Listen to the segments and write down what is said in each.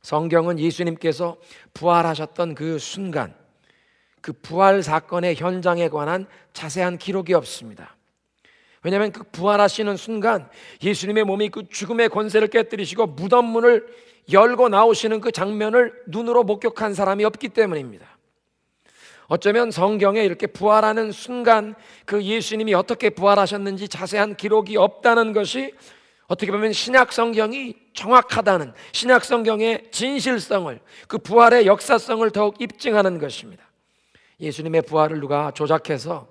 성경은 예수님께서 부활하셨던 그 순간, 그 부활 사건의 현장에 관한 자세한 기록이 없습니다. 왜냐하면 그 부활하시는 순간 예수님의 몸이 그 죽음의 권세를 깨뜨리시고 무덤 문을 열고 나오시는 그 장면을 눈으로 목격한 사람이 없기 때문입니다. 어쩌면 성경에 이렇게 부활하는 순간 그 예수님이 어떻게 부활하셨는지 자세한 기록이 없다는 것이 어떻게 보면 신약 성경이 정확하다는, 신약 성경의 진실성을, 그 부활의 역사성을 더욱 입증하는 것입니다. 예수님의 부활을 누가 조작해서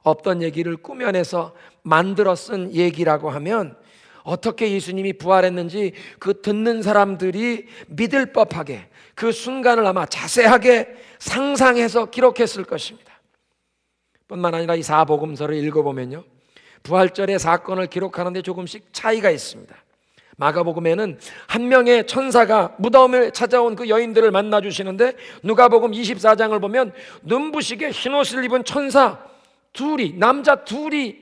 없던 얘기를 꾸며내서 만들어 쓴 얘기라고 하면 어떻게 예수님이 부활했는지 그 듣는 사람들이 믿을 법하게 그 순간을 아마 자세하게 상상해서 기록했을 것입니다. 뿐만 아니라 이 사복음서를 읽어보면요, 부활절의 사건을 기록하는데 조금씩 차이가 있습니다. 마가복음에는 한 명의 천사가 무덤에 찾아온 그 여인들을 만나 주시는데, 누가복음 24장을 보면 눈부시게 흰옷을 입은 천사 둘이, 남자 둘이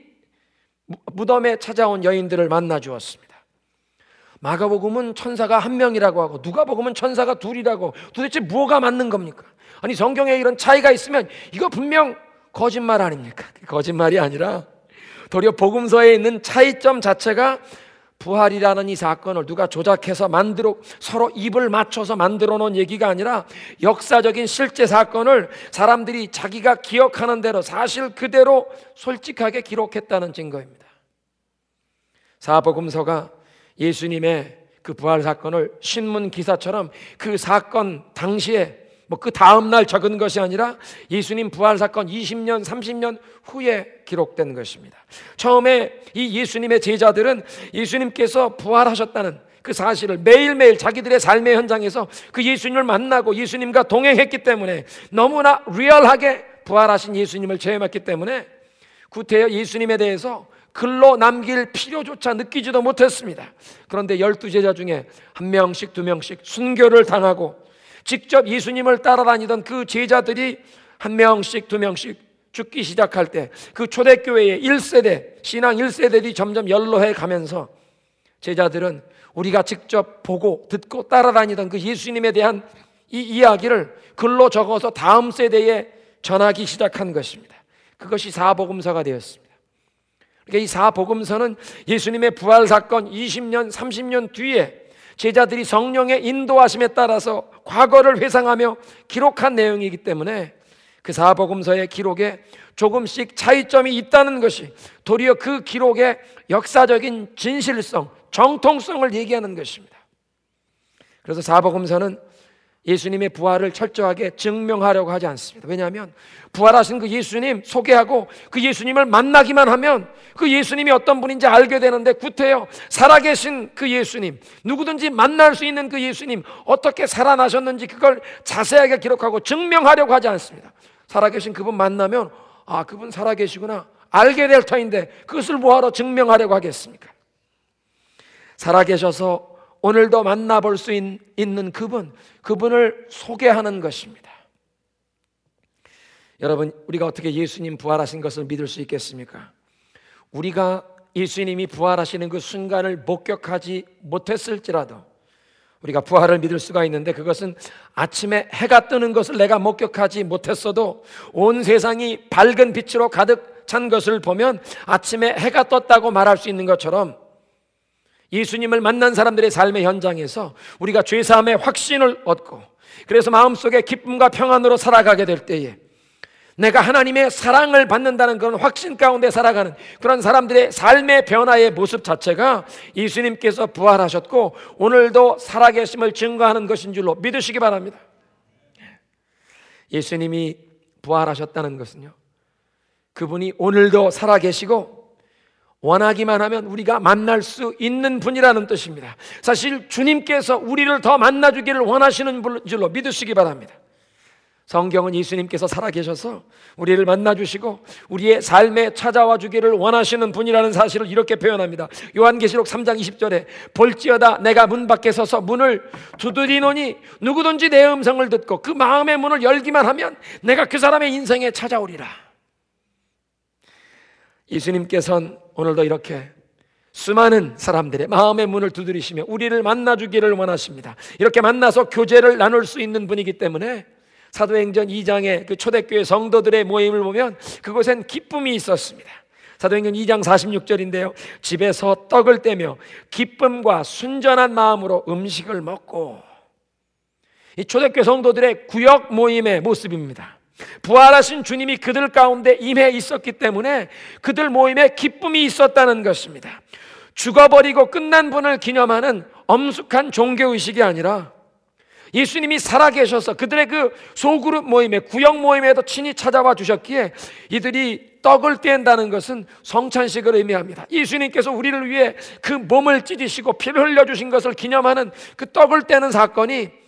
무덤에 찾아온 여인들을 만나 주었습니다. 마가복음은 천사가 한 명이라고 하고 누가복음은 천사가 둘이라고, 도대체 뭐가 맞는 겁니까? 아니, 성경에 이런 차이가 있으면 이거 분명 거짓말 아닙니까? 거짓말이 아니라 도리어 복음서에 있는 차이점 자체가 부활이라는 이 사건을 누가 조작해서 서로 입을 맞춰서 만들어 놓은 얘기가 아니라 역사적인 실제 사건을 사람들이 자기가 기억하는 대로 사실 그대로 솔직하게 기록했다는 증거입니다. 사복음서가 예수님의 그 부활 사건을 신문 기사처럼 그 사건 당시에 그 다음 날 적은 것이 아니라 예수님 부활 사건 20년, 30년 후에 기록된 것입니다. 처음에 이 예수님의 제자들은 예수님께서 부활하셨다는 그 사실을 매일매일 자기들의 삶의 현장에서 그 예수님을 만나고 예수님과 동행했기 때문에, 너무나 리얼하게 부활하신 예수님을 체험했기 때문에 구태여 예수님에 대해서 글로 남길 필요조차 느끼지도 못했습니다. 그런데 12제자 중에 한 명씩 두 명씩 순교를 당하고 직접 예수님을 따라다니던 그 제자들이 한 명씩 두 명씩 죽기 시작할 때, 그 초대교회의 1세대, 신앙 1세대들이 점점 연로해 가면서 제자들은 우리가 직접 보고 듣고 따라다니던 그 예수님에 대한 이 이야기를 글로 적어서 다음 세대에 전하기 시작한 것입니다. 그것이 사복음서가 되었습니다. 그러니까 이 사복음서는 예수님의 부활 사건 20년, 30년 뒤에 제자들이 성령의 인도하심에 따라서 과거를 회상하며 기록한 내용이기 때문에 그 사복음서의 기록에 조금씩 차이점이 있다는 것이 도리어 그 기록의 역사적인 진실성, 정통성을 얘기하는 것입니다. 그래서 사복음서는 예수님의 부활을 철저하게 증명하려고 하지 않습니다. 왜냐하면 부활하신 그 예수님 소개하고 그 예수님을 만나기만 하면 그 예수님이 어떤 분인지 알게 되는데, 구태여 살아계신 그 예수님, 누구든지 만날 수 있는 그 예수님, 어떻게 살아나셨는지 그걸 자세하게 기록하고 증명하려고 하지 않습니다. 살아계신 그분 만나면 그분 살아계시구나 알게 될 터인데 그것을 뭐하러 증명하려고 하겠습니까? 살아계셔서 오늘도 만나볼 수 있는 그분을 소개하는 것입니다. 여러분, 우리가 어떻게 예수님 부활하신 것을 믿을 수 있겠습니까? 우리가 예수님이 부활하시는 그 순간을 목격하지 못했을지라도 우리가 부활을 믿을 수가 있는데, 그것은 아침에 해가 뜨는 것을 내가 목격하지 못했어도 온 세상이 밝은 빛으로 가득 찬 것을 보면 아침에 해가 떴다고 말할 수 있는 것처럼, 예수님을 만난 사람들의 삶의 현장에서 우리가 죄사함의 확신을 얻고 그래서 마음속에 기쁨과 평안으로 살아가게 될 때에 내가 하나님의 사랑을 받는다는 그런 확신 가운데 살아가는 그런 사람들의 삶의 변화의 모습 자체가 예수님께서 부활하셨고 오늘도 살아계심을 증거하는 것인 줄로 믿으시기 바랍니다. 예수님이 부활하셨다는 것은요, 그분이 오늘도 살아계시고 원하기만 하면 우리가 만날 수 있는 분이라는 뜻입니다. 사실 주님께서 우리를 더 만나주기를 원하시는 줄로 믿으시기 바랍니다. 성경은 예수님께서 살아계셔서 우리를 만나주시고 우리의 삶에 찾아와 주기를 원하시는 분이라는 사실을 이렇게 표현합니다. 요한계시록 3장 20절에 볼지어다 내가 문 밖에 서서 문을 두드리노니 누구든지 내 음성을 듣고 그 마음의 문을 열기만 하면 내가 그 사람의 인생에 찾아오리라. 예수님께서는 오늘도 이렇게 수많은 사람들의 마음의 문을 두드리시며 우리를 만나주기를 원하십니다. 이렇게 만나서 교제를 나눌 수 있는 분이기 때문에 사도행전 2장의 그 초대교회 성도들의 모임을 보면 그곳엔 기쁨이 있었습니다. 사도행전 2장 46절인데요, 집에서 떡을 떼며 기쁨과 순전한 마음으로 음식을 먹고. 이 초대교회 성도들의 구역 모임의 모습입니다. 부활하신 주님이 그들 가운데 임해 있었기 때문에 그들 모임에 기쁨이 있었다는 것입니다. 죽어버리고 끝난 분을 기념하는 엄숙한 종교의식이 아니라 예수님이 살아계셔서 그들의 그 소그룹 모임에, 구역 모임에도 친히 찾아와 주셨기에 이들이 떡을 뗀다는 것은 성찬식을 의미합니다. 예수님께서 우리를 위해 그 몸을 찢으시고 피를 흘려주신 것을 기념하는 그 떡을 떼는 사건이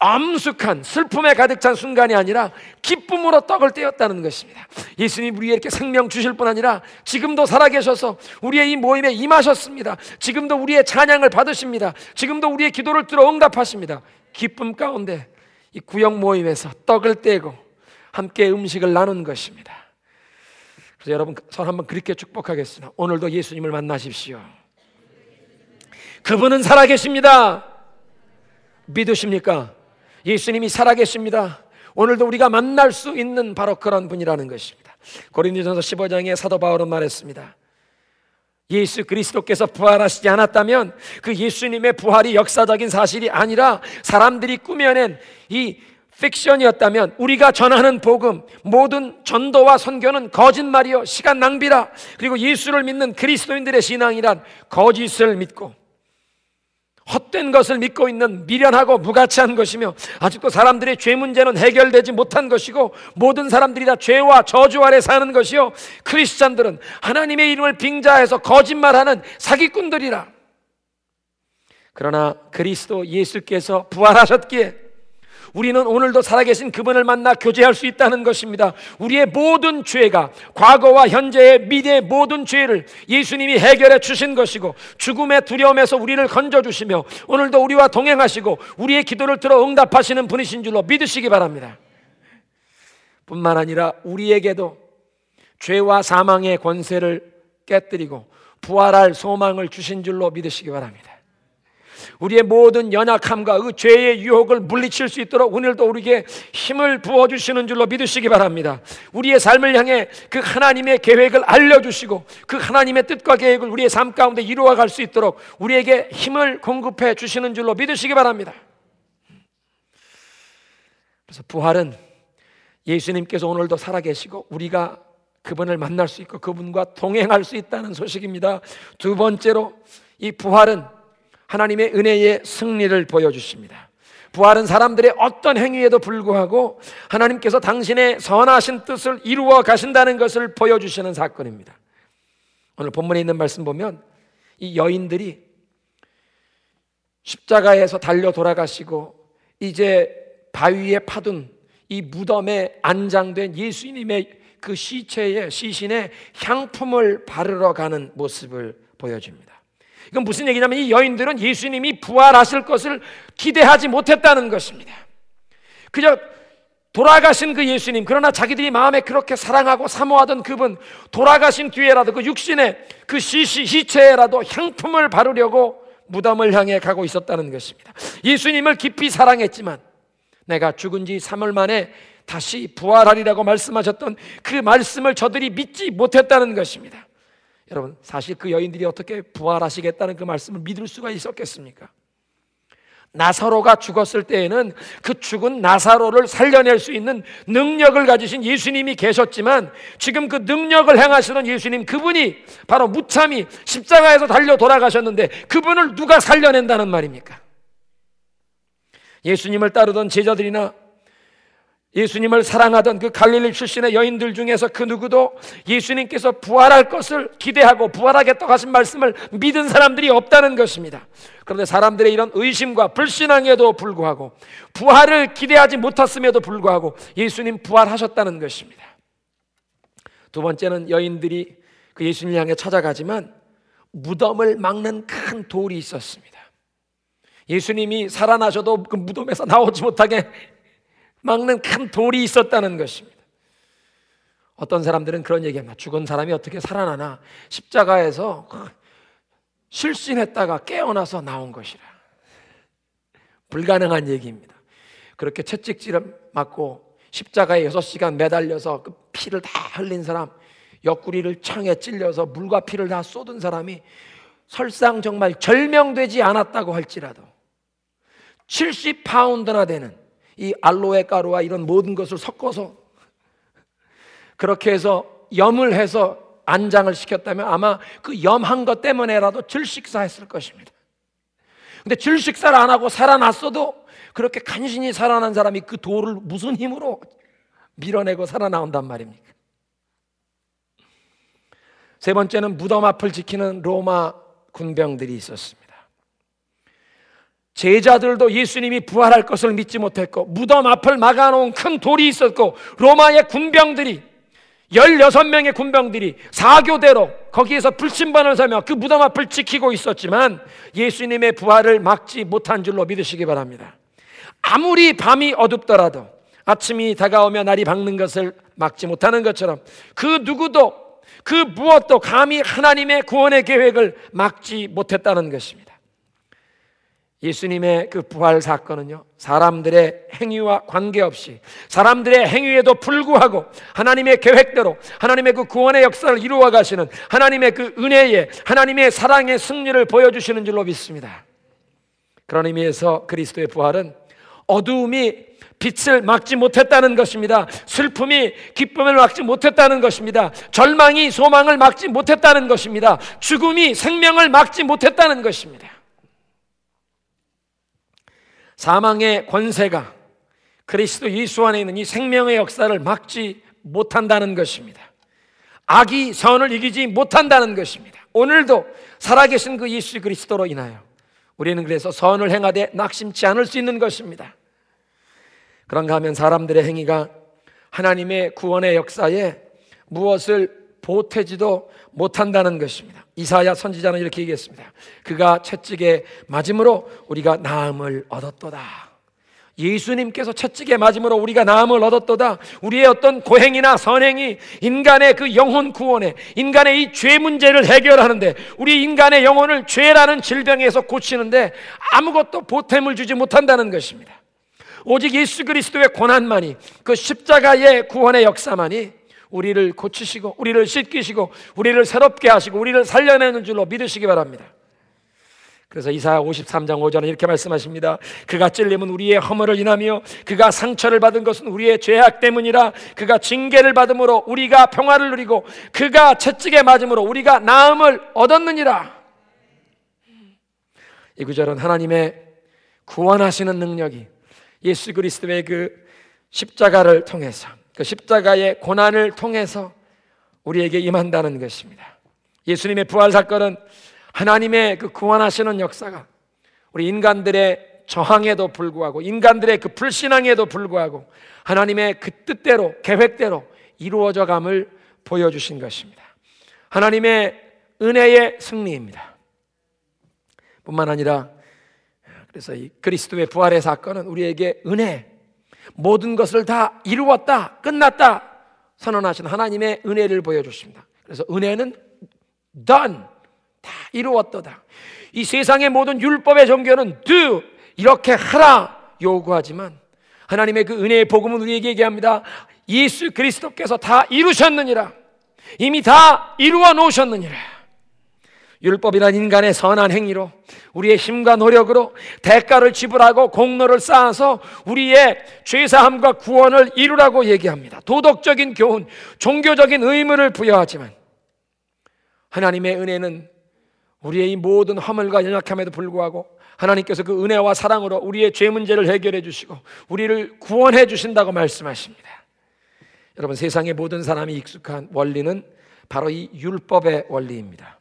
엄숙한 슬픔에 가득 찬 순간이 아니라 기쁨으로 떡을 떼었다는 것입니다. 예수님 우리에게 이렇게 생명 주실 뿐 아니라 지금도 살아계셔서 우리의 이 모임에 임하셨습니다. 지금도 우리의 찬양을 받으십니다. 지금도 우리의 기도를 들어 응답하십니다. 기쁨 가운데 이 구역 모임에서 떡을 떼고 함께 음식을 나눈 것입니다. 그래서 여러분, 전 한번 그렇게 축복하겠습니다. 오늘도 예수님을 만나십시오. 그분은 살아계십니다. 믿으십니까? 예수님이 살아계십니다. 오늘도 우리가 만날 수 있는 바로 그런 분이라는 것입니다. 고린도전서 15장에 사도 바울은 말했습니다. 예수 그리스도께서 부활하시지 않았다면 그 예수님의 부활이 역사적인 사실이 아니라 사람들이 꾸며낸 이 픽션이었다면 우리가 전하는 복음, 모든 전도와 선교는 거짓말이요 시간 낭비라. 그리고 예수를 믿는 그리스도인들의 신앙이란 거짓을 믿고 헛된 것을 믿고 있는 미련하고 무가치한 것이며 아직도 사람들의 죄 문제는 해결되지 못한 것이고 모든 사람들이 다 죄와 저주 아래 사는 것이요 크리스찬들은 하나님의 이름을 빙자해서 거짓말하는 사기꾼들이라. 그러나 그리스도 예수께서 부활하셨기에 우리는 오늘도 살아계신 그분을 만나 교제할 수 있다는 것입니다. 우리의 모든 죄가 과거와 현재의 미래의 모든 죄를 예수님이 해결해 주신 것이고 죽음의 두려움에서 우리를 건져주시며 오늘도 우리와 동행하시고 우리의 기도를 들어 응답하시는 분이신 줄로 믿으시기 바랍니다. 뿐만 아니라 우리에게도 죄와 사망의 권세를 깨뜨리고 부활할 소망을 주신 줄로 믿으시기 바랍니다. 우리의 모든 연약함과 그 죄의 유혹을 물리칠 수 있도록 오늘도 우리에게 힘을 부어주시는 줄로 믿으시기 바랍니다. 우리의 삶을 향해 그 하나님의 계획을 알려주시고 그 하나님의 뜻과 계획을 우리의 삶 가운데 이루어갈 수 있도록 우리에게 힘을 공급해 주시는 줄로 믿으시기 바랍니다. 그래서 부활은 예수님께서 오늘도 살아계시고 우리가 그분을 만날 수 있고 그분과 동행할 수 있다는 소식입니다. 두 번째로 이 부활은 하나님의 은혜의 승리를 보여주십니다. 부활은 사람들의 어떤 행위에도 불구하고 하나님께서 당신의 선하신 뜻을 이루어 가신다는 것을 보여주시는 사건입니다. 오늘 본문에 있는 말씀 보면 이 여인들이 십자가에서 달려 돌아가시고 이제 바위에 파둔 이 무덤에 안장된 예수님의 그 시신에 향품을 바르러 가는 모습을 보여줍니다. 이건 무슨 얘기냐면 이 여인들은 예수님이 부활하실 것을 기대하지 못했다는 것입니다. 그저 돌아가신 그 예수님, 그러나 자기들이 마음에 그렇게 사랑하고 사모하던 그분 돌아가신 뒤에라도 그 육신의 그 시체에라도 향품을 바르려고 무덤을 향해 가고 있었다는 것입니다. 예수님을 깊이 사랑했지만 내가 죽은 지 3일 만에 다시 부활하리라고 말씀하셨던 그 말씀을 저들이 믿지 못했다는 것입니다. 여러분, 사실 그 여인들이 어떻게 부활하시겠다는 그 말씀을 믿을 수가 있었겠습니까? 나사로가 죽었을 때에는 그 죽은 나사로를 살려낼 수 있는 능력을 가지신 예수님이 계셨지만 지금 그 능력을 행하시는 예수님, 그분이 바로 무참히 십자가에서 달려 돌아가셨는데 그분을 누가 살려낸다는 말입니까? 예수님을 따르던 제자들이나 예수님을 사랑하던 그 갈릴리 출신의 여인들 중에서 그 누구도 예수님께서 부활할 것을 기대하고 부활하겠다고 하신 말씀을 믿은 사람들이 없다는 것입니다. 그런데 사람들의 이런 의심과 불신앙에도 불구하고 부활을 기대하지 못했음에도 불구하고 예수님 부활하셨다는 것입니다. 두 번째는 여인들이 그 예수님을 향해 찾아가지만 무덤을 막는 큰 돌이 있었습니다. 예수님이 살아나셔도 그 무덤에서 나오지 못하게 막는 큰 돌이 있었다는 것입니다. 어떤 사람들은 그런 얘기합니다. 죽은 사람이 어떻게 살아나나, 십자가에서 실신했다가 깨어나서 나온 것이라. 불가능한 얘기입니다. 그렇게 채찍질을 맞고 십자가에 6시간 매달려서 그 피를 다 흘린 사람, 옆구리를 창에 찔려서 물과 피를 다 쏟은 사람이 설상 정말 절명되지 않았다고 할지라도 70파운드나 되는 이 알로에 가루와 이런 모든 것을 섞어서 그렇게 해서 염을 해서 안장을 시켰다면 아마 그 염한 것 때문에라도 질식사했을 것입니다. 근데 질식사를 안 하고 살아났어도 그렇게 간신히 살아난 사람이 그 돌을 무슨 힘으로 밀어내고 살아나온단 말입니까? 세 번째는 무덤 앞을 지키는 로마 군병들이 있었습니다. 제자들도 예수님이 부활할 것을 믿지 못했고 무덤 앞을 막아놓은 큰 돌이 있었고 로마의 군병들이 16명의 군병들이 사교대로 거기에서 불침번을 서며 그 무덤 앞을 지키고 있었지만 예수님의 부활을 막지 못한 줄로 믿으시기 바랍니다. 아무리 밤이 어둡더라도 아침이 다가오며 날이 밝는 것을 막지 못하는 것처럼 그 누구도 그 무엇도 감히 하나님의 구원의 계획을 막지 못했다는 것입니다. 예수님의 그 부활 사건은요, 사람들의 행위와 관계없이 사람들의 행위에도 불구하고 하나님의 계획대로 하나님의 그 구원의 역사를 이루어 가시는 하나님의 그 은혜의 하나님의 사랑의 승리를 보여주시는 줄로 믿습니다. 그런 의미에서 그리스도의 부활은 어두움이 빛을 막지 못했다는 것입니다. 슬픔이 기쁨을 막지 못했다는 것입니다. 절망이 소망을 막지 못했다는 것입니다. 죽음이 생명을 막지 못했다는 것입니다. 사망의 권세가 그리스도 예수 안에 있는 이 생명의 역사를 막지 못한다는 것입니다. 악이 선을 이기지 못한다는 것입니다. 오늘도 살아계신 그 예수 그리스도로 인하여 우리는 그래서 선을 행하되 낙심치 않을 수 있는 것입니다. 그런가 하면 사람들의 행위가 하나님의 구원의 역사에 무엇을 보태지도 못한다는 것입니다. 이사야 선지자는 이렇게 얘기했습니다. 그가 채찍에 맞음으로 우리가 나음을 얻었도다. 예수님께서 채찍에 맞음으로 우리가 나음을 얻었도다. 우리의 어떤 고행이나 선행이 인간의 그 영혼 구원에, 인간의 이 죄 문제를 해결하는데, 우리 인간의 영혼을 죄라는 질병에서 고치는데 아무것도 보탬을 주지 못한다는 것입니다. 오직 예수 그리스도의 고난만이, 그 십자가의 구원의 역사만이 우리를 고치시고 우리를 씻기시고 우리를 새롭게 하시고 우리를 살려내는 줄로 믿으시기 바랍니다. 그래서 이사야 53장 5절은 이렇게 말씀하십니다. 그가 찔림은 우리의 허물을 인하며 그가 상처를 받은 것은 우리의 죄악 때문이라. 그가 징계를 받음으로 우리가 평화를 누리고 그가 채찍에 맞음으로 우리가 나음을 얻었느니라. 이 구절은 하나님의 구원하시는 능력이 예수 그리스도의 그 십자가를 통해서, 그 십자가의 고난을 통해서 우리에게 임한다는 것입니다. 예수님의 부활 사건은 하나님의 그 구원하시는 역사가 우리 인간들의 저항에도 불구하고, 인간들의 그 불신앙에도 불구하고 하나님의 그 뜻대로, 계획대로 이루어져 감을 보여주신 것입니다. 하나님의 은혜의 승리입니다. 뿐만 아니라 그래서 이 그리스도의 부활의 사건은 우리에게 은혜, 모든 것을 다 이루었다, 끝났다 선언하신 하나님의 은혜를 보여주십니다. 그래서 은혜는 done, 다 이루었도다. 이 세상의 모든 율법의 종교는 do, 이렇게 하라 요구하지만 하나님의 그 은혜의 복음은 우리에게 얘기합니다. 예수 그리스도께서 다 이루셨느니라. 이미 다 이루어 놓으셨느니라. 율법이란 인간의 선한 행위로, 우리의 힘과 노력으로 대가를 지불하고 공로를 쌓아서 우리의 죄사함과 구원을 이루라고 얘기합니다. 도덕적인 교훈, 종교적인 의무를 부여하지만 하나님의 은혜는 우리의 이 모든 허물과 연약함에도 불구하고 하나님께서 그 은혜와 사랑으로 우리의 죄 문제를 해결해 주시고 우리를 구원해 주신다고 말씀하십니다. 여러분, 세상의 모든 사람이 익숙한 원리는 바로 이 율법의 원리입니다.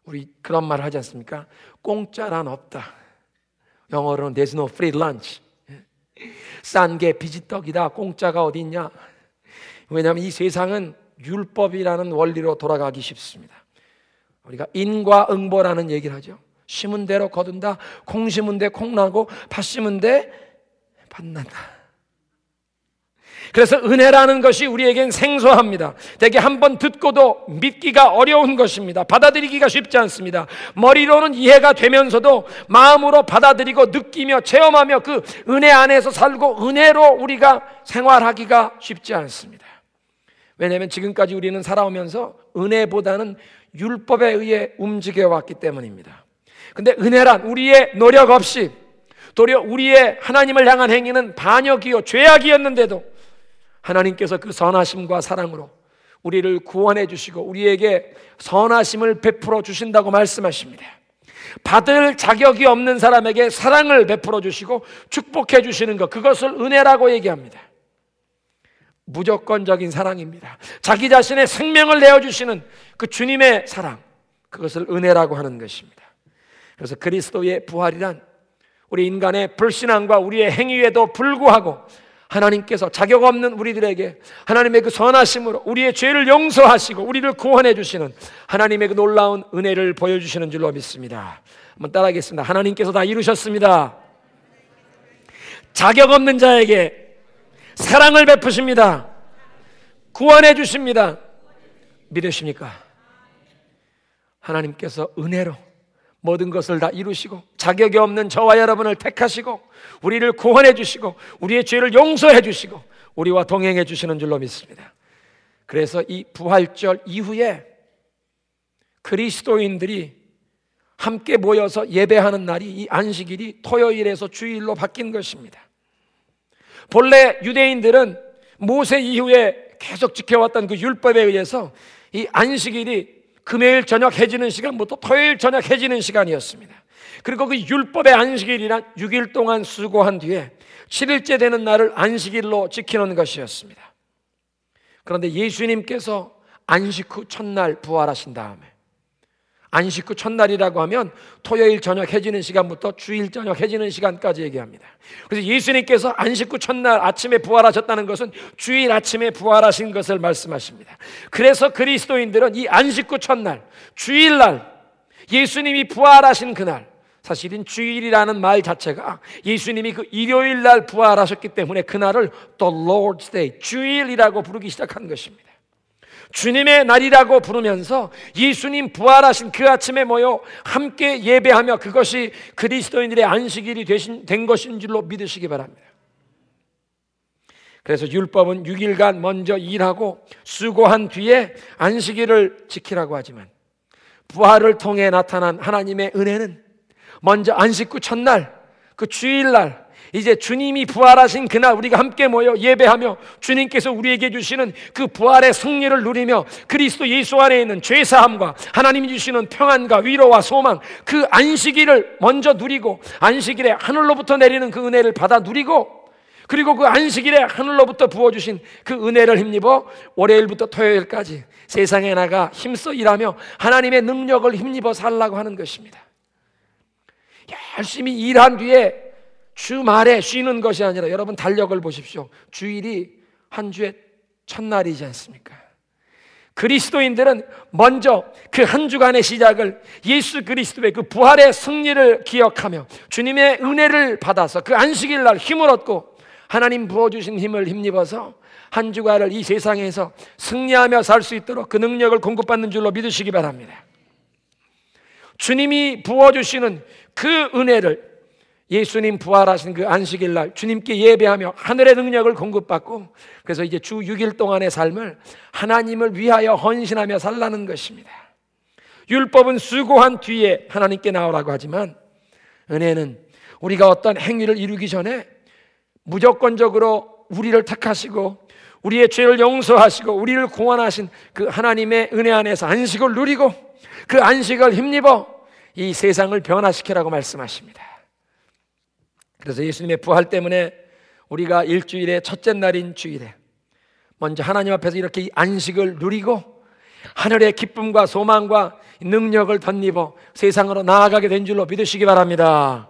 우리 그런 말 하지 않습니까? 공짜란 없다. 영어로는 There's no free lunch. 싼 게 비지떡이다. 공짜가 어디 있냐? 왜냐하면 이 세상은 율법이라는 원리로 돌아가기 쉽습니다. 우리가 인과응보라는 얘기를 하죠. 심은 대로 거둔다. 콩 심은 데 콩 나고 팥 심은 데 팥 난다. 그래서 은혜라는 것이 우리에겐 생소합니다. 대개 한번 듣고도 믿기가 어려운 것입니다. 받아들이기가 쉽지 않습니다. 머리로는 이해가 되면서도 마음으로 받아들이고 느끼며 체험하며 그 은혜 안에서 살고 은혜로 우리가 생활하기가 쉽지 않습니다. 왜냐하면 지금까지 우리는 살아오면서 은혜보다는 율법에 의해 움직여 왔기 때문입니다. 근데 은혜란 우리의 노력 없이 도리어 우리의 하나님을 향한 행위는 반역이요 죄악이었는데도 하나님께서 그 선하심과 사랑으로 우리를 구원해 주시고 우리에게 선하심을 베풀어 주신다고 말씀하십니다. 받을 자격이 없는 사람에게 사랑을 베풀어 주시고 축복해 주시는 것, 그것을 은혜라고 얘기합니다. 무조건적인 사랑입니다. 자기 자신의 생명을 내어주시는 그 주님의 사랑, 그것을 은혜라고 하는 것입니다. 그래서 그리스도의 부활이란 우리 인간의 불신앙과 우리의 행위에도 불구하고 하나님께서 자격 없는 우리들에게 하나님의 그 선하심으로 우리의 죄를 용서하시고 우리를 구원해 주시는 하나님의 그 놀라운 은혜를 보여주시는 줄로 믿습니다. 한번 따라하겠습니다. 하나님께서 다 이루셨습니다. 자격 없는 자에게 사랑을 베푸십니다. 구원해 주십니다. 믿으십니까? 하나님께서 은혜로 모든 것을 다 이루시고 자격이 없는 저와 여러분을 택하시고 우리를 구원해 주시고 우리의 죄를 용서해 주시고 우리와 동행해 주시는 줄로 믿습니다. 그래서 이 부활절 이후에 그리스도인들이 함께 모여서 예배하는 날이 이 안식일이 토요일에서 주일로 바뀐 것입니다. 본래 유대인들은 모세 이후에 계속 지켜왔던 그 율법에 의해서 이 안식일이 금요일 저녁 해지는 시간부터 토요일 저녁 해지는 시간이었습니다. 그리고 그 율법의 안식일이란 6일 동안 수고한 뒤에 7일째 되는 날을 안식일로 지키는 것이었습니다. 그런데 예수님께서 안식 후 첫날 부활하신 다음에, 안식 후 첫날이라고 하면 토요일 저녁 해지는 시간부터 주일 저녁 해지는 시간까지 얘기합니다. 그래서 예수님께서 안식 후 첫날 아침에 부활하셨다는 것은 주일 아침에 부활하신 것을 말씀하십니다. 그래서 그리스도인들은 이 안식 후 첫날, 주일날, 예수님이 부활하신 그날, 사실은 주일이라는 말 자체가 예수님이 그 일요일날 부활하셨기 때문에 그날을 The Lord's Day, 주일이라고 부르기 시작한 것입니다. 주님의 날이라고 부르면서 예수님 부활하신 그 아침에 모여 함께 예배하며 그것이 그리스도인들의 안식일이 된 것인 줄로 믿으시기 바랍니다. 그래서 율법은 6일간 먼저 일하고 수고한 뒤에 안식일을 지키라고 하지만 부활을 통해 나타난 하나님의 은혜는 먼저 안식 후 첫날, 그 주일날, 이제 주님이 부활하신 그날 우리가 함께 모여 예배하며 주님께서 우리에게 주시는 그 부활의 승리를 누리며 그리스도 예수 안에 있는 죄사함과 하나님이 주시는 평안과 위로와 소망, 그 안식일을 먼저 누리고 안식일에 하늘로부터 내리는 그 은혜를 받아 누리고 그리고 그 안식일에 하늘로부터 부어주신 그 은혜를 힘입어 월요일부터 토요일까지 세상에 나가 힘써 일하며 하나님의 능력을 힘입어 살라고 하는 것입니다. 열심히 일한 뒤에 주말에 쉬는 것이 아니라 여러분 달력을 보십시오. 주일이 한 주의 첫날이지 않습니까? 그리스도인들은 먼저 그 한 주간의 시작을 예수 그리스도의 그 부활의 승리를 기억하며 주님의 은혜를 받아서 그 안식일 날 힘을 얻고 하나님 부어주신 힘을 힘입어서 한 주간을 이 세상에서 승리하며 살 수 있도록 그 능력을 공급받는 줄로 믿으시기 바랍니다. 주님이 부어주시는 그 은혜를 예수님 부활하신 그 안식일 날 주님께 예배하며 하늘의 능력을 공급받고 그래서 이제 주 6일 동안의 삶을 하나님을 위하여 헌신하며 살라는 것입니다. 율법은 수고한 뒤에 하나님께 나오라고 하지만 은혜는 우리가 어떤 행위를 이루기 전에 무조건적으로 우리를 택하시고 우리의 죄를 용서하시고 우리를 구원하신 그 하나님의 은혜 안에서 안식을 누리고 그 안식을 힘입어 이 세상을 변화시키라고 말씀하십니다. 그래서 예수님의 부활 때문에 우리가 일주일의 첫째 날인 주일에 먼저 하나님 앞에서 이렇게 이 안식을 누리고 하늘의 기쁨과 소망과 능력을 덧입어 세상으로 나아가게 된 줄로 믿으시기 바랍니다.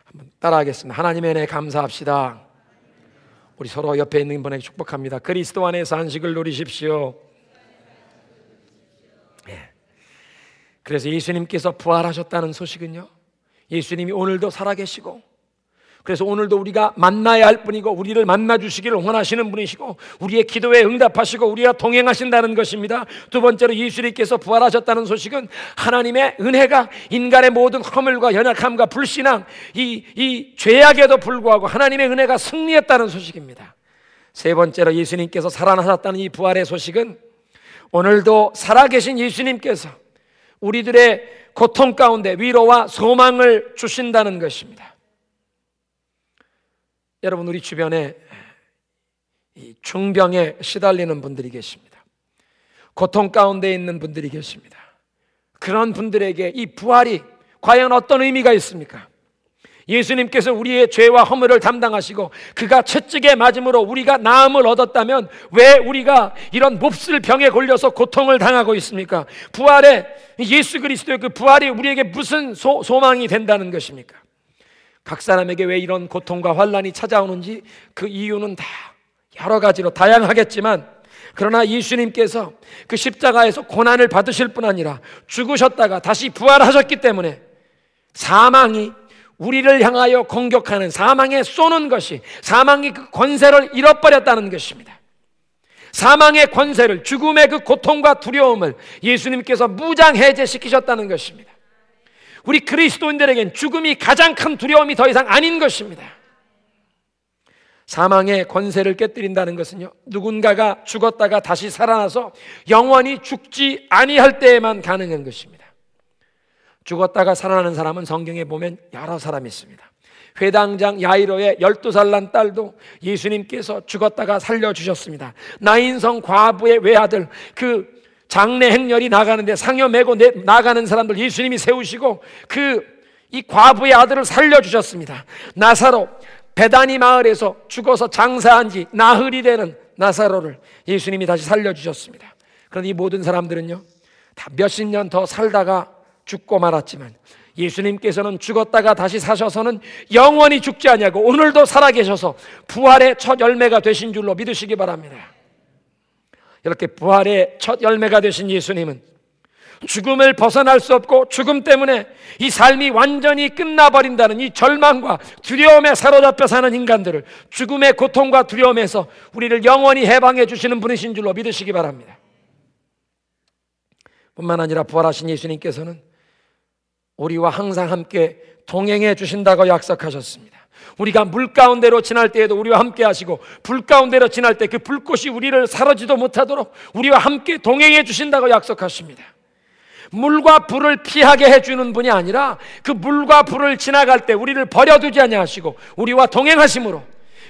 한번 따라하겠습니다. 하나님의 은혜에 감사합시다. 우리 서로 옆에 있는 분에게 축복합니다. 그리스도 안에서 안식을 누리십시오. 네. 그래서 예수님께서 부활하셨다는 소식은요, 예수님이 오늘도 살아계시고 그래서 오늘도 우리가 만나야 할 분이고 우리를 만나주시기를 원하시는 분이시고 우리의 기도에 응답하시고 우리와 동행하신다는 것입니다. 두 번째로 예수님께서 부활하셨다는 소식은 하나님의 은혜가 인간의 모든 허물과 연약함과 불신앙, 이 죄악에도 불구하고 하나님의 은혜가 승리했다는 소식입니다. 세 번째로 예수님께서 살아나셨다는 이 부활의 소식은 오늘도 살아계신 예수님께서 우리들의 고통 가운데 위로와 소망을 주신다는 것입니다. 여러분, 우리 주변에 이 중병에 시달리는 분들이 계십니다. 고통 가운데 있는 분들이 계십니다. 그런 분들에게 이 부활이 과연 어떤 의미가 있습니까? 예수님께서 우리의 죄와 허물을 담당하시고 그가 채찍에 맞음으로 우리가 나음을 얻었다면 왜 우리가 이런 몹쓸 병에 걸려서 고통을 당하고 있습니까? 부활의 예수 그리스도의 그 부활이 우리에게 무슨 소망이 된다는 것입니까? 각 사람에게 왜 이런 고통과 환난이 찾아오는지 그 이유는 다 여러 가지로 다양하겠지만, 그러나 예수님께서 그 십자가에서 고난을 받으실 뿐 아니라 죽으셨다가 다시 부활하셨기 때문에 사망이 우리를 향하여 공격하는, 사망에 쏘는 것이, 사망이 그 권세를 잃어버렸다는 것입니다. 사망의 권세를, 죽음의 그 고통과 두려움을 예수님께서 무장해제시키셨다는 것입니다. 우리 그리스도인들에겐 죽음이 가장 큰 두려움이 더 이상 아닌 것입니다. 사망의 권세를 깨뜨린다는 것은요, 누군가가 죽었다가 다시 살아나서 영원히 죽지 아니할 때에만 가능한 것입니다. 죽었다가 살아나는 사람은 성경에 보면 여러 사람이 있습니다. 회당장 야이로의 12살 난 딸도 예수님께서 죽었다가 살려주셨습니다. 나인성 과부의 외아들, 그 장례 행렬이 나가는데 상여 메고 나가는 사람들 예수님이 세우시고 이 과부의 아들을 살려주셨습니다. 나사로, 베다니 마을에서 죽어서 장사한 지 나흘이 되는 나사로를 예수님이 다시 살려주셨습니다. 그런데 이 모든 사람들은요, 다 몇십 년 더 살다가 죽고 말았지만 예수님께서는 죽었다가 다시 사셔서는 영원히 죽지 아니하고 오늘도 살아계셔서 부활의 첫 열매가 되신 줄로 믿으시기 바랍니다. 이렇게 부활의 첫 열매가 되신 예수님은 죽음을 벗어날 수 없고 죽음 때문에 이 삶이 완전히 끝나버린다는 이 절망과 두려움에 사로잡혀 사는 인간들을 죽음의 고통과 두려움에서 우리를 영원히 해방해 주시는 분이신 줄로 믿으시기 바랍니다. 뿐만 아니라 부활하신 예수님께서는 우리와 항상 함께 동행해 주신다고 약속하셨습니다. 우리가 물 가운데로 지날 때에도 우리와 함께 하시고 불 가운데로 지날 때 그 불꽃이 우리를 사르지도 못하도록 우리와 함께 동행해 주신다고 약속하십니다. 물과 불을 피하게 해주는 분이 아니라 그 물과 불을 지나갈 때 우리를 버려두지 아니하시고 우리와 동행하심으로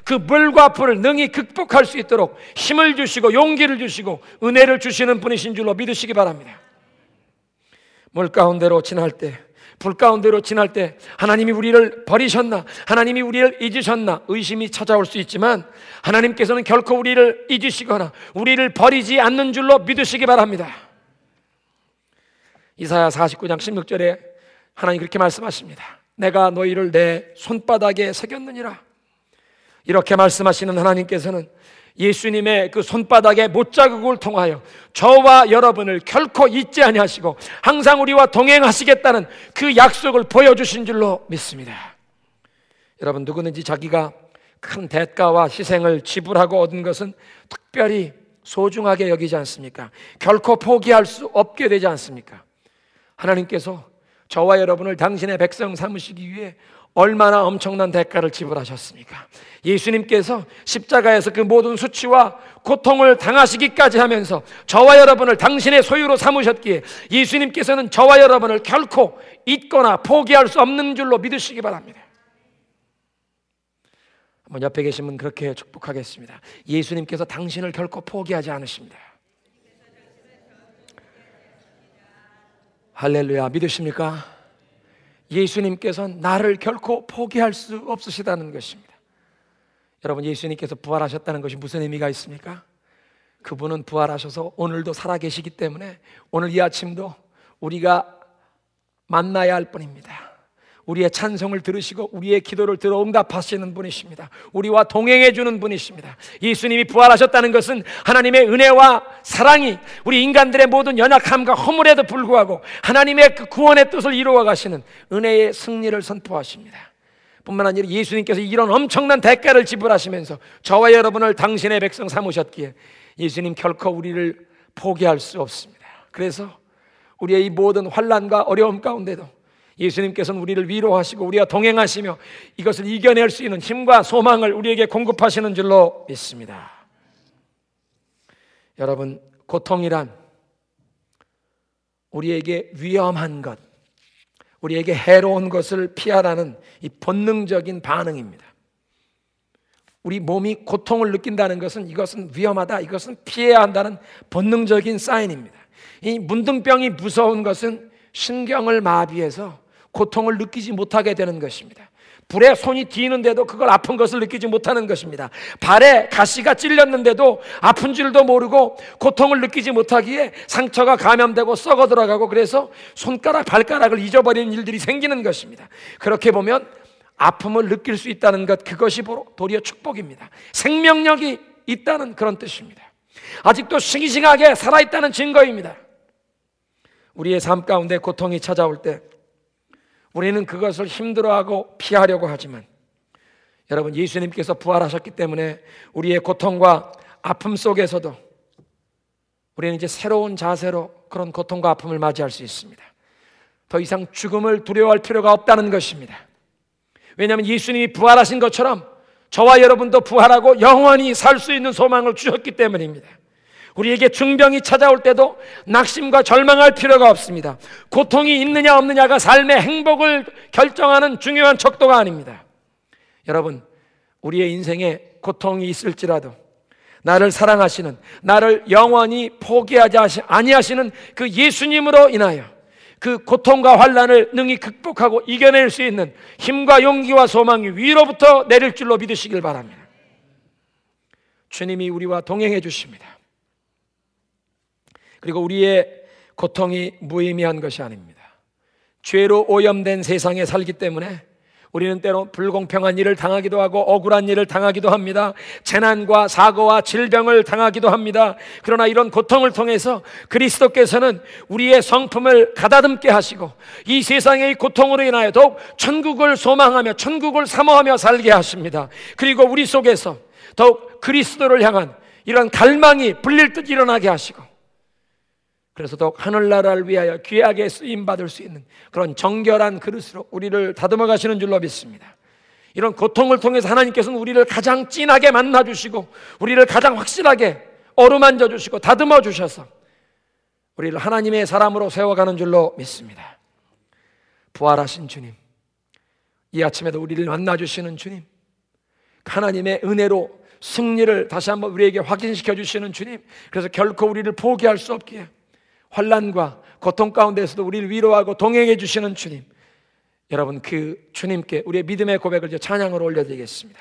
그 물과 불을 능히 극복할 수 있도록 힘을 주시고 용기를 주시고 은혜를 주시는 분이신 줄로 믿으시기 바랍니다. 물 가운데로 지날 때, 불 가운데로 지날 때 하나님이 우리를 버리셨나, 하나님이 우리를 잊으셨나 의심이 찾아올 수 있지만 하나님께서는 결코 우리를 잊으시거나 우리를 버리지 않는 줄로 믿으시기 바랍니다. 이사야 49장 16절에 하나님 그렇게 말씀하십니다. 내가 너희를 내 손바닥에 새겼느니라. 이렇게 말씀하시는 하나님께서는 예수님의 그 손바닥의 못자국을 통하여 저와 여러분을 결코 잊지 아니하시고 항상 우리와 동행하시겠다는 그 약속을 보여주신 줄로 믿습니다. 여러분, 누구든지 자기가 큰 대가와 희생을 지불하고 얻은 것은 특별히 소중하게 여기지 않습니까? 결코 포기할 수 없게 되지 않습니까? 하나님께서 저와 여러분을 당신의 백성 삼으시기 위해 얼마나 엄청난 대가를 지불하셨습니까? 예수님께서 십자가에서 그 모든 수치와 고통을 당하시기까지 하면서 저와 여러분을 당신의 소유로 삼으셨기에 예수님께서는 저와 여러분을 결코 잊거나 포기할 수 없는 줄로 믿으시기 바랍니다. 한번 옆에 계신 분 그렇게 축복하겠습니다. 예수님께서 당신을 결코 포기하지 않으십니다. 할렐루야. 믿으십니까? 예수님께서는 나를 결코 포기할 수 없으시다는 것입니다. 여러분, 예수님께서 부활하셨다는 것이 무슨 의미가 있습니까? 그분은 부활하셔서 오늘도 살아계시기 때문에 오늘 이 아침도 우리가 만나야 할 분입니다. 우리의 찬송을 들으시고 우리의 기도를 들어 응답하시는 분이십니다. 우리와 동행해 주는 분이십니다. 예수님이 부활하셨다는 것은 하나님의 은혜와 사랑이 우리 인간들의 모든 연약함과 허물에도 불구하고 하나님의 그 구원의 뜻을 이루어 가시는 은혜의 승리를 선포하십니다. 뿐만 아니라 예수님께서 이런 엄청난 대가를 지불하시면서 저와 여러분을 당신의 백성 삼으셨기에 예수님 결코 우리를 포기할 수 없습니다. 그래서 우리의 이 모든 환난과 어려움 가운데도 예수님께서는 우리를 위로하시고 우리와 동행하시며 이것을 이겨낼 수 있는 힘과 소망을 우리에게 공급하시는 줄로 믿습니다. 여러분, 고통이란 우리에게 위험한 것, 우리에게 해로운 것을 피하라는 이 본능적인 반응입니다. 우리 몸이 고통을 느낀다는 것은 이것은 위험하다, 이것은 피해야 한다는 본능적인 사인입니다. 이 문둥병이 무서운 것은 신경을 마비해서 고통을 느끼지 못하게 되는 것입니다. 불에 손이 뒤는데도 그걸 아픈 것을 느끼지 못하는 것입니다. 발에 가시가 찔렸는데도 아픈 줄도 모르고 고통을 느끼지 못하기에 상처가 감염되고 썩어 들어가고 그래서 손가락, 발가락을 잊어버리는 일들이 생기는 것입니다. 그렇게 보면 아픔을 느낄 수 있다는 것, 그것이 도리어 축복입니다. 생명력이 있다는 그런 뜻입니다. 아직도 싱싱하게 살아있다는 증거입니다. 우리의 삶 가운데 고통이 찾아올 때 우리는 그것을 힘들어하고 피하려고 하지만 여러분, 예수님께서 부활하셨기 때문에 우리의 고통과 아픔 속에서도 우리는 이제 새로운 자세로 그런 고통과 아픔을 맞이할 수 있습니다. 더 이상 죽음을 두려워할 필요가 없다는 것입니다. 왜냐하면 예수님이 부활하신 것처럼 저와 여러분도 부활하고 영원히 살 수 있는 소망을 주셨기 때문입니다. 우리에게 중병이 찾아올 때도 낙심과 절망할 필요가 없습니다. 고통이 있느냐 없느냐가 삶의 행복을 결정하는 중요한 척도가 아닙니다. 여러분, 우리의 인생에 고통이 있을지라도 나를 사랑하시는, 나를 영원히 포기하지 아니하시는 그 예수님으로 인하여 그 고통과 환난을 능히 극복하고 이겨낼 수 있는 힘과 용기와 소망이 위로부터 내릴 줄로 믿으시길 바랍니다. 주님이 우리와 동행해 주십니다. 그리고 우리의 고통이 무의미한 것이 아닙니다. 죄로 오염된 세상에 살기 때문에 우리는 때로 불공평한 일을 당하기도 하고 억울한 일을 당하기도 합니다. 재난과 사고와 질병을 당하기도 합니다. 그러나 이런 고통을 통해서 그리스도께서는 우리의 성품을 가다듬게 하시고 이 세상의 고통으로 인하여 더욱 천국을 소망하며 천국을 사모하며 살게 하십니다. 그리고 우리 속에서 더욱 그리스도를 향한 이런 갈망이 불릴 듯 일어나게 하시고, 그래서 더욱 하늘나라를 위하여 귀하게 쓰임받을 수 있는 그런 정결한 그릇으로 우리를 다듬어 가시는 줄로 믿습니다. 이런 고통을 통해서 하나님께서는 우리를 가장 진하게 만나주시고 우리를 가장 확실하게 어루만져 주시고 다듬어 주셔서 우리를 하나님의 사람으로 세워가는 줄로 믿습니다. 부활하신 주님, 이 아침에도 우리를 만나주시는 주님, 하나님의 은혜로 승리를 다시 한번 우리에게 확인시켜 주시는 주님, 그래서 결코 우리를 포기할 수 없기에 환난과 고통 가운데서도 우리를 위로하고 동행해 주시는 주님, 여러분 그 주님께 우리의 믿음의 고백을 찬양으로 올려드리겠습니다.